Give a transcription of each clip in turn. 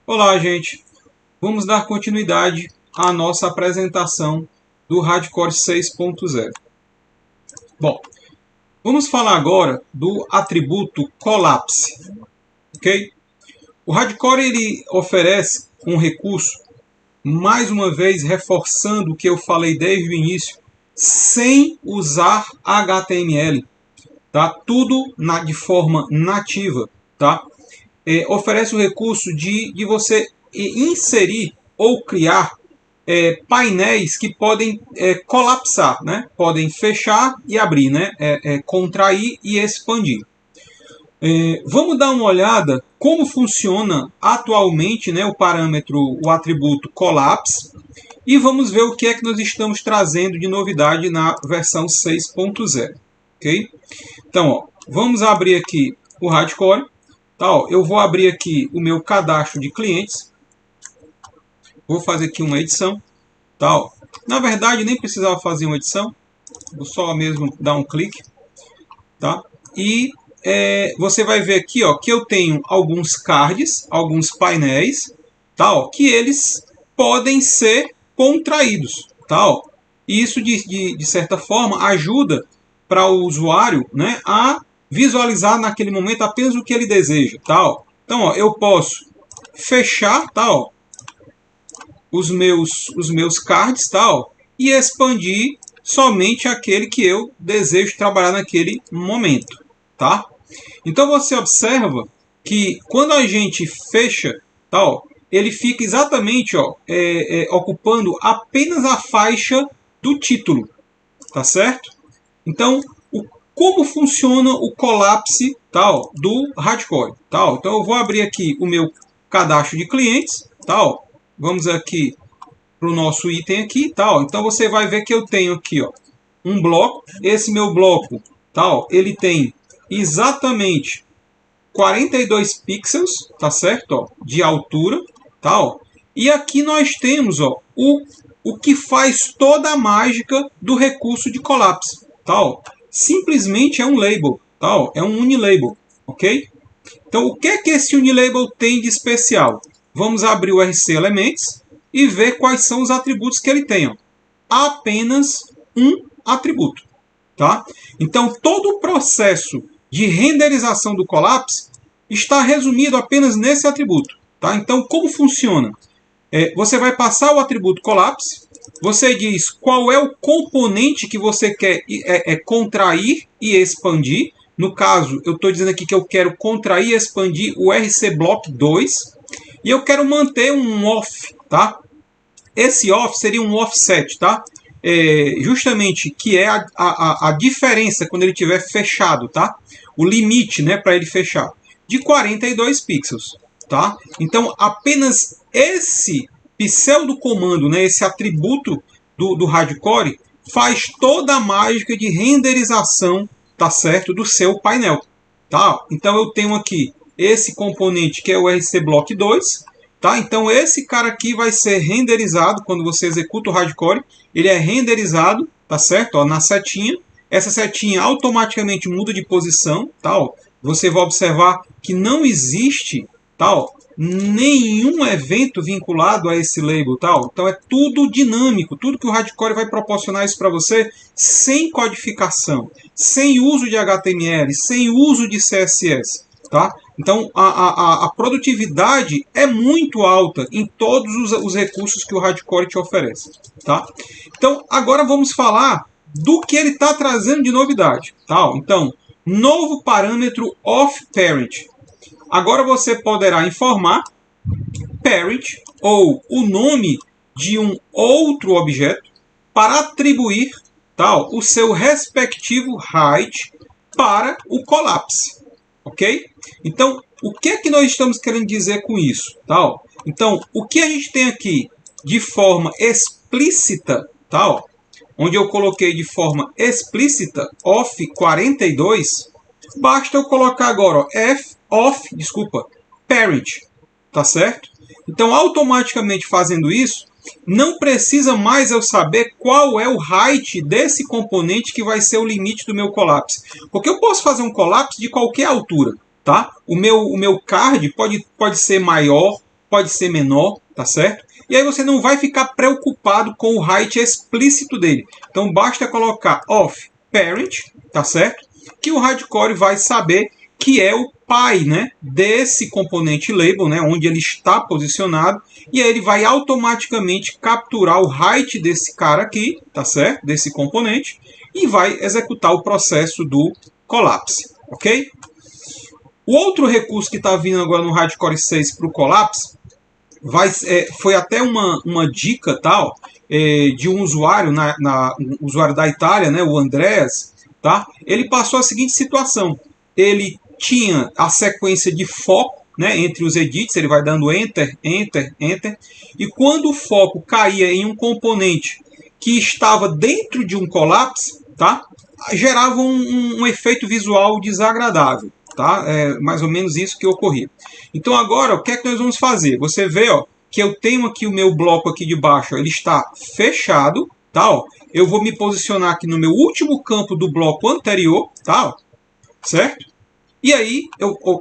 Olá, gente. Vamos dar continuidade à nossa apresentação do Hardcore 6.0. Bom, vamos falar agora do atributo Collapse, ok? O Hardcore ele oferece um recurso, mais uma vez reforçando o que eu falei desde o início, sem usar HTML, tá? Tudo de forma nativa, tá? Oferece o recurso de você inserir ou criar painéis que podem colapsar, né? Podem fechar e abrir, né? Contrair e expandir. Vamos dar uma olhada como funciona atualmente, né, o parâmetro, o atributo collapse, e vamos ver o que é que nós estamos trazendo de novidade na versão 6.0. Ok? Então, ó, vamos abrir aqui o Hardcore. Tá, ó, eu vou abrir aqui o meu cadastro de clientes. Vou fazer aqui uma edição. Tá, ó. Na verdade, nem precisava fazer uma edição. Vou só mesmo dar um clique. Tá? E você vai ver aqui, ó, que eu tenho alguns cards, alguns painéis, tá, ó, que eles podem ser contraídos. Tá, ó. E isso, de certa forma, ajuda para o usuário, né, a visualizar naquele momento apenas o que ele deseja. Tá, ó. Então, ó, eu posso fechar, tá, ó, os meus cards, tá, ó, e expandir somente aquele que eu desejo trabalhar naquele momento. Tá? Então você observa que quando a gente fecha, tá, ó, ele fica exatamente, ó, ocupando apenas a faixa do título. Tá certo? Então, como funciona o collapse, tá, ó, do Hardcore? Tá, ó? Então eu vou abrir aqui o meu cadastro de clientes. Tá, ó? Vamos aqui para o nosso item aqui. Tá, ó? Então você vai ver que eu tenho aqui, ó, um bloco. Esse meu bloco, tá, ó, ele tem exatamente 42 pixels, tá certo? Ó, de altura, tá? Ó. E aqui nós temos, ó, o que faz toda a mágica do recurso de collapse, tá? Ó. Simplesmente é um label, tá? Ó. É um unilabel, ok? Então o que é que esse unilabel tem de especial? Vamos abrir o RC Elements e ver quais são os atributos que ele tem. Ó. Apenas um atributo, tá? Então todo o processo de renderização do collapse está resumido apenas nesse atributo. Tá? Então, como funciona? Você vai passar o atributo collapse, você diz qual é o componente que você quer contrair e expandir. No caso, eu estou dizendo aqui que eu quero contrair e expandir o RC Block 2 e eu quero manter um off. Tá? Esse off seria um offset, tá? Justamente que é a diferença quando ele estiver fechado, tá? O limite, né, para ele fechar, de 42 pixels, tá? Então apenas esse pseudo comando, né, esse atributo do Hardcore faz toda a mágica de renderização, tá certo, do seu painel, tá? Então eu tenho aqui esse componente que é o RC Block 2. Tá? Então esse cara aqui vai ser renderizado quando você executa o Hardcore. Ele é renderizado, tá certo? Ó, na setinha. Essa setinha automaticamente muda de posição. Tá? Ó. Você vai observar que não existe, tá? Ó, nenhum evento vinculado a esse label. Tá? Ó. Então é tudo dinâmico. Tudo que o Hardcore vai proporcionar isso para você sem codificação, sem uso de HTML, sem uso de CSS. Tá? Então, a produtividade é muito alta em todos os recursos que o Hardcore te oferece. Tá? Então, agora vamos falar do que ele está trazendo de novidade. Tá? Então, novo parâmetro of_parent. Agora você poderá informar parent ou o nome de um outro objeto para atribuir, tá, o seu respectivo height para o collapse. Ok? Então, o que é que nós estamos querendo dizer com isso? Tá? Então, o que a gente tem aqui de forma explícita, tá? Onde eu coloquei de forma explícita of 42, basta eu colocar agora parent, tá certo? Então, automaticamente fazendo isso, não precisa mais eu saber qual é o height desse componente que vai ser o limite do meu collapse. Porque eu posso fazer um collapse de qualquer altura. Tá? O meu card pode ser maior pode ser menor, tá certo? E aí você não vai ficar preocupado com o height explícito dele. Então basta colocar of parent, tá certo? Que o hardcore vai saber que é o pai, né, desse componente label, né, onde ele está posicionado, e aí ele vai automaticamente capturar o height desse cara aqui, tá certo? Desse componente, e vai executar o processo do collapse, ok? O outro recurso que está vindo agora no Hardcore 6 para o collapse foi até uma dica tal de um usuário, um usuário da Itália, né, o Andreas, tá? Ele passou a seguinte situação. Ele tinha a sequência de foco, né, entre os edits, ele vai dando Enter, Enter, Enter, e quando o foco caía em um componente que estava dentro de um collapse, tá? Gerava um efeito visual desagradável. Tá? É mais ou menos isso que ocorria. Então agora, o que é que nós vamos fazer? Você vê, ó, que eu tenho aqui o meu bloco aqui de baixo, ó, ele está fechado, tá? Ó, eu vou me posicionar aqui no meu último campo do bloco anterior, tá? Ó, certo? E aí,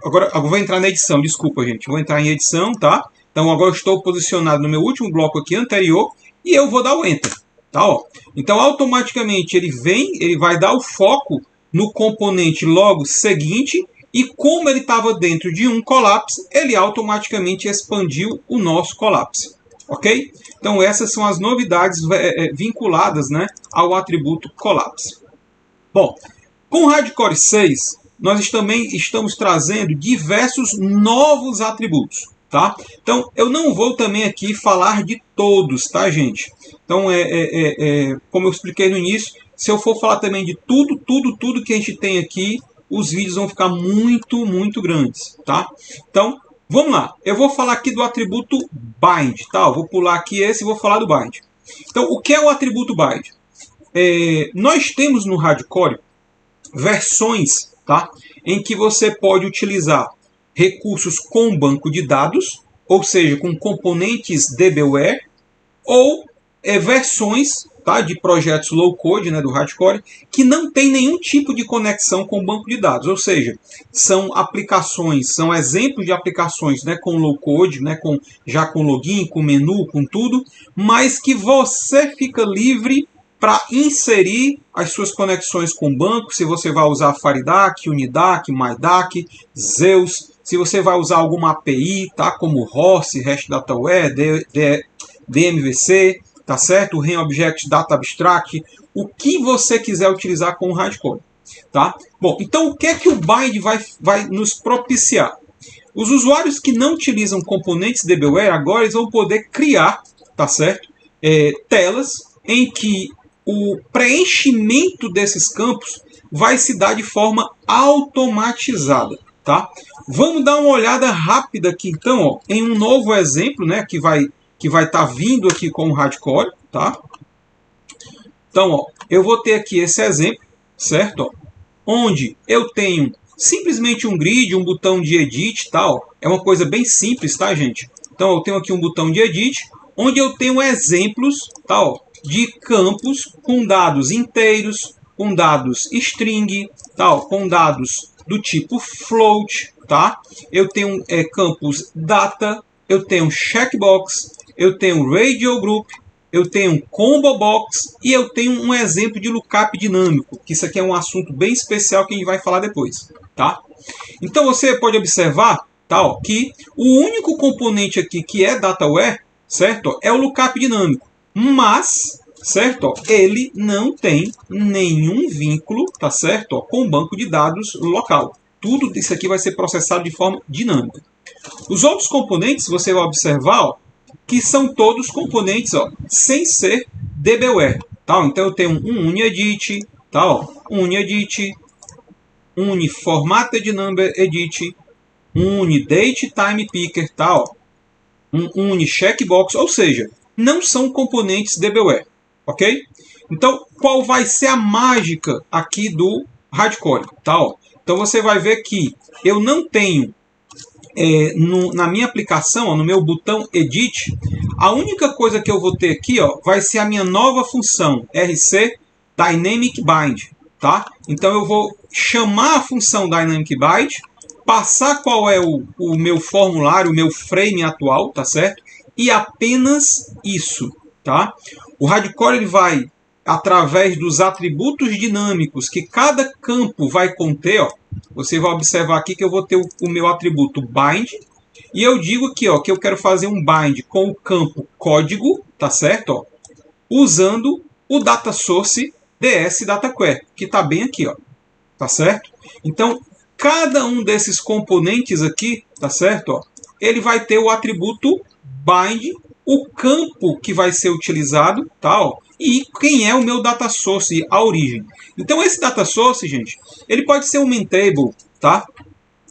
agora eu vou entrar na edição, desculpa, gente. Vou entrar em edição, tá? Então agora eu estou posicionado no meu último bloco aqui anterior e eu vou dar o Enter, tá? Ó. Então automaticamente ele vai dar o foco no componente logo seguinte. E como ele estava dentro de um collapse, ele automaticamente expandiu o nosso collapse. Ok? Então essas são as novidades vinculadas, né, ao atributo collapse. Bom, com o Hardcore 6, nós também estamos trazendo diversos novos atributos. Tá? Então eu não vou também aqui falar de todos, tá, gente? Então, como eu expliquei no início, se eu for falar também de tudo que a gente tem aqui, os vídeos vão ficar muito grandes, tá? Então, vamos lá. Eu vou falar aqui do atributo bind, tá? Eu vou pular aqui esse e vou falar do bind. Então, o que é o atributo bind? Nós temos no Hardcore versões, tá? Em que você pode utilizar recursos com banco de dados, ou seja, com componentes DBWare, ou versões, tá, de projetos low-code, né, do Hardcore, que não tem nenhum tipo de conexão com o banco de dados. Ou seja, são aplicações, são exemplos de aplicações, né, com low-code, né, já com login, com menu, com tudo, mas que você fica livre para inserir as suas conexões com o banco, se você vai usar Faridac, Unidac, MyDac, Zeus, se você vai usar alguma API, tá, como Horse, REST-DataWare, DMVC, tá certo? O RenObject Data Abstract, o que você quiser utilizar com o Hardcore, tá? Bom, então o que é que o bind vai nos propiciar? Os usuários que não utilizam componentes DBWare, agora eles vão poder criar, tá certo? Telas em que o preenchimento desses campos vai se dar de forma automatizada, tá? Vamos dar uma olhada rápida aqui, então, ó, em um novo exemplo, né, que vai estar vindo aqui com o Hardcore, tá? Então, ó, eu vou ter aqui esse exemplo, certo? Ó, onde eu tenho simplesmente um grid, um botão de edit, tal. É uma coisa bem simples, tá, gente? Então, eu tenho aqui um botão de edit, onde eu tenho exemplos, tal, de campos com dados inteiros, com dados string, tal, com dados do tipo float, tá? Eu tenho campos data, eu tenho checkbox, eu tenho radio group, eu tenho um combo box e eu tenho um exemplo de lookup dinâmico, que isso aqui é um assunto bem especial que a gente vai falar depois, tá? Então você pode observar, tá, ó, que o único componente aqui que é DataWare, certo, é o lookup dinâmico, mas, certo, ó, ele não tem nenhum vínculo, tá certo, ó, com o banco de dados local. Tudo isso aqui vai ser processado de forma dinâmica. Os outros componentes, você vai observar, ó, que são todos componentes, ó, sem ser DBWare. Tá? Então eu tenho um UniEdit, tá, ó, UniEdit, UniFormatted Number Edit, UniDateTimePicker, tá, ó, um UniCheckbox, ou seja, não são componentes DBWare. Ok? Então, qual vai ser a mágica aqui do Hardcore? Tá, ó? Então você vai ver que eu não tenho na minha aplicação, ó, no meu botão Edit, a única coisa que eu vou ter aqui, ó, vai ser a minha nova função RC Dynamic Bind, tá? Então eu vou chamar a função Dynamic Bind, passar qual é o meu formulário, o meu frame atual, tá certo? E apenas isso, tá? O hardcore ele vai, através dos atributos dinâmicos que cada campo vai conter, ó, você vai observar aqui que eu vou ter o meu atributo bind, e eu digo aqui, ó, que eu quero fazer um bind com o campo código, tá certo? Ó, usando o data source ds dataquery, que está bem aqui, ó, tá certo? Então, cada um desses componentes aqui, tá certo? Ó, ele vai ter o atributo bind, o campo que vai ser utilizado, tá? Ó, e quem é o meu data source, a origem. Então, esse data source, gente, ele pode ser um main table, tá?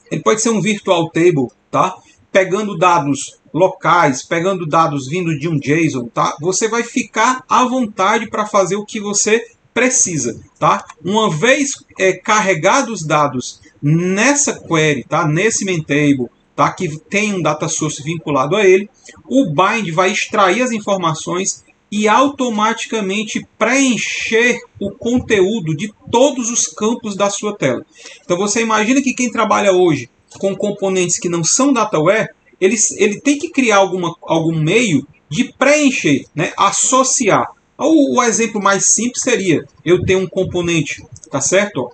Ele pode ser um virtual table, tá? Pegando dados locais, pegando dados vindo de um JSON, tá? Você vai ficar à vontade para fazer o que você precisa, tá? Uma vez carregados os dados nessa query, tá? Nesse main table, tá? Que tem um data source vinculado a ele, o bind vai extrair as informações e automaticamente preencher o conteúdo de todos os campos da sua tela. Então você imagina que quem trabalha hoje com componentes que não são dataware, ele tem que criar algum meio de preencher, né? Associar. O exemplo mais simples seria eu ter um componente, tá certo?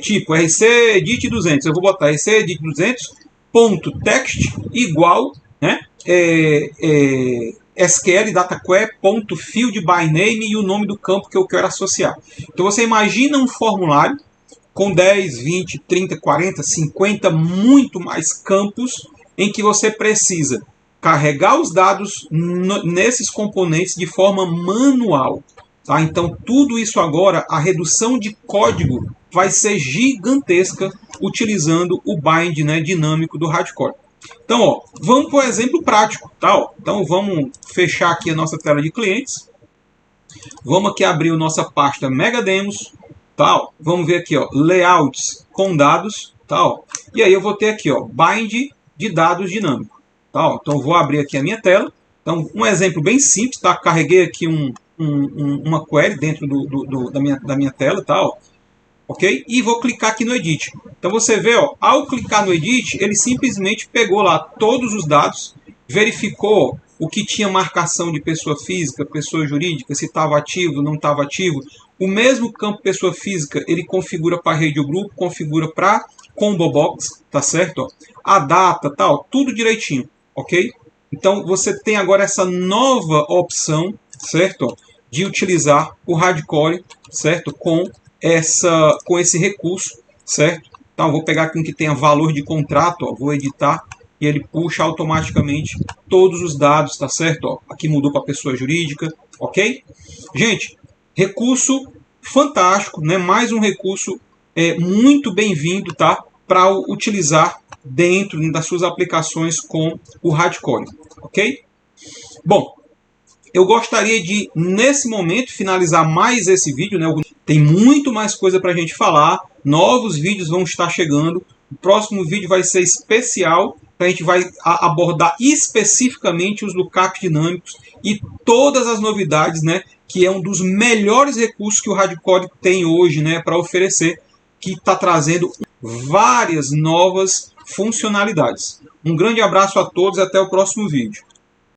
Tipo rcedit200. Eu vou botar rcedit200.text igual, né? SQL dataquery.field by name e o nome do campo que eu quero associar. Então você imagina um formulário com 10, 20, 30, 40, 50, muito mais campos em que você precisa carregar os dados nesses componentes de forma manual. Tá? Então tudo isso agora, a redução de código vai ser gigantesca utilizando o bind, né, dinâmico do hardcore. Então, ó, vamos para o exemplo prático. Tá? Ó, então, vamos fechar aqui a nossa tela de clientes. Vamos aqui abrir a nossa pasta Mega Demos. Tá? Ó, vamos ver aqui, ó, layouts com dados. Tá? Ó, e aí eu vou ter aqui, ó, bind de dados dinâmico. Tá? Ó, então, eu vou abrir aqui a minha tela. Então, um exemplo bem simples. Tá? Carreguei aqui uma query dentro da minha tela. Tá? Ó, ok? E vou clicar aqui no Edit. Então você vê, ó, ao clicar no Edit, ele simplesmente pegou lá todos os dados, verificou o que tinha marcação de pessoa física, pessoa jurídica, se estava ativo, não estava ativo. O mesmo campo pessoa física, ele configura para rede ou grupo, configura para combo box, tá certo? Ó, a data, tal, tudo direitinho, ok? Então você tem agora essa nova opção, certo? Ó, de utilizar o hardcore, certo? Com esse recurso, certo? Então, vou pegar aqui um que tenha valor de contrato, ó, vou editar e ele puxa automaticamente todos os dados, tá certo? Ó, aqui mudou para pessoa jurídica, ok? Gente, recurso fantástico, né? Mais um recurso muito bem-vindo, tá? Para utilizar dentro das suas aplicações com o hardcore, ok? Bom, eu gostaria de, nesse momento, finalizar mais esse vídeo, né? Tem muito mais coisa para a gente falar. Novos vídeos vão estar chegando. O próximo vídeo vai ser especial. A gente vai abordar especificamente os lookups dinâmicos e todas as novidades, né? Que é um dos melhores recursos que o hardcore tem hoje, né? Para oferecer, que está trazendo várias novas funcionalidades. Um grande abraço a todos e até o próximo vídeo.